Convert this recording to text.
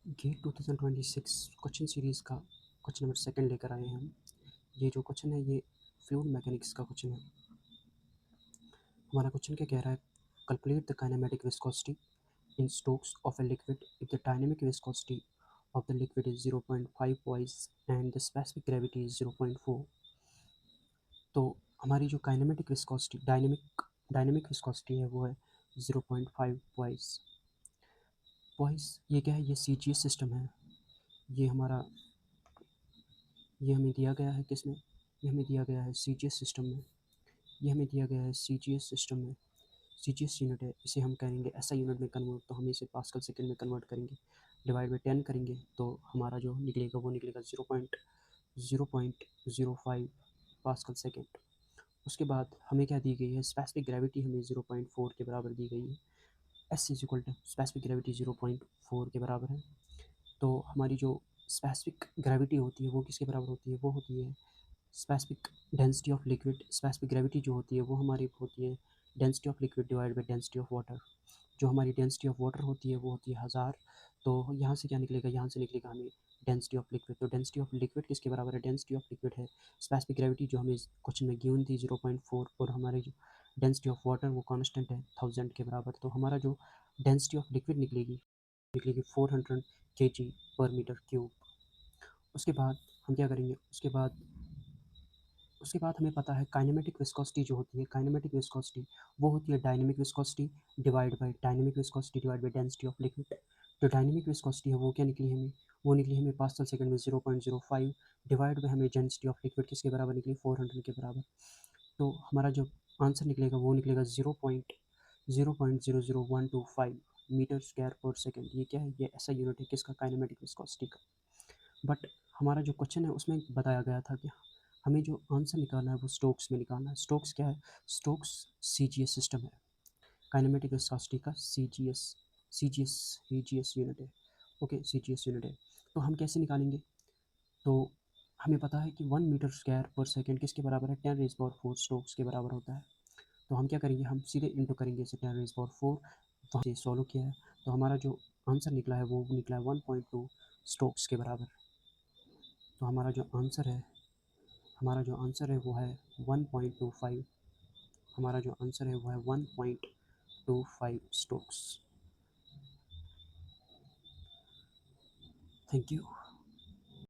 Gate 2026 question series का question number second लेकर आए हैं हम। ये जो क्वेश्चन है ये फ्लूइड मैकेनिक्स का क्वेश्चन है। हमारा क्वेश्चन क्या कह रहा है, calculate the kinematic viscosity in strokes of a liquid if the dynamic viscosity of the liquid is 0.5 voice and the specific gravity is 0.4। तो हमारी जो काइनेमेटिक विस्कोसिटी डायनेमिक विस्कोसिटी है वो है 0.5 वॉइस। ये क्या है, ये CGS सिस्टम है। ये हमें दिया गया है किसमें, ये हमें दिया गया है CGS सिस्टम में। ये हमें दिया गया है CGS सिस्टम में। CGS यूनिट है, इसे हम करेंगे SI यूनिट में कन्वर्ट, तो हम इसे पास्कल सेकंड में कन्वर्ट करेंगे। डिवाइड बाई 10 करेंगे तो हमारा जो निकलेगा वो निकलेगा 0.05 पास्कल सेकंड। उसके बाद हमें क्या दी गई है, स्पेसिफिक ग्रेविटी हमें 0.4 के बराबर दी गई है। S is equal to specific gravity 0.4 के बराबर है। तो हमारी जो स्पेसिफिक ग्रेविटी होती है वो किसके बराबर होती है, वो होती है specific density of liquid. Specific gravity जो होती है वो हमारी होती है density of liquid divide by density of water. जो हमारी डेंसिटी ऑफ वाटर होती है वो होती है 1000। तो यहाँ से क्या निकलेगा, यहाँ से निकलेगा हमें डेंसिटी ऑफ लिक्विड। तो डेंसिटी ऑफ लिक्विड किसके बराबर है, डेंसिटी ऑफ लिक्विड है स्पेसिफिक ग्रेविटी जो हमें क्वेश्चन में गिवन थी 0.4, और हमारी जो डेंसिटी ऑफ वाटर वो कांस्टेंट है 1000 के बराबर। तो हमारा जो डेंसिटी ऑफ लिक्विड निकलेगी 400 kg पर मीटर क्यूब। उसके बाद हम क्या करेंगे, उसके बाद हमें पता है काइनेमेटिक विस्कोसिटी जो होती है, काइनेमेटिक विस्कोसिटी वो होती है dynamic viscosity divide by density of liquid. जो डायनेमिक विस्कोसिटी है वो क्या निकली हमें, वो निकली हमें पास्कल सेकंड में 0.05 डिवाइड बाई हमें डेंसिटी ऑफ लिक्विड किसके बराबर निकली, 400 के बराबर। तो हमारा जो आंसर निकलेगा वो निकलेगा 0.00125 मीटर स्क्वायर पर सेकंड। ये क्या है, ये ऐसा यूनिट है किसका, काइनेमेटिक विस्कोसिटी का। बट हमारा जो क्वेश्चन है उसमें बताया गया था कि हमें जो आंसर निकालना है वो स्टोक्स में निकालना है। स्टोक्स क्या है, स्टोक्स CGS सिस्टम है, काइनेमेटिक विस्कोसिटी का CGS यूनिट है। ओके, CGS यूनिट है। तो हम कैसे निकालेंगे, तो हमें पता है कि 1 मीटर स्क्वायर पर सेकेंड किसके बराबर है, 10⁻⁴ स्टोक्स के बराबर होता है। तो हम क्या करेंगे, हम सीधे इंटू करेंगे इसे 10⁻⁴, वहाँ से सॉल्व किया है तो हमारा जो आंसर निकला है वो निकला है 1.2 स्टोक्स के बराबर। तो हमारा जो आंसर है वो है 1.25। हमारा जो आंसर है वो है 1.25 स्टोक्स। Thank you.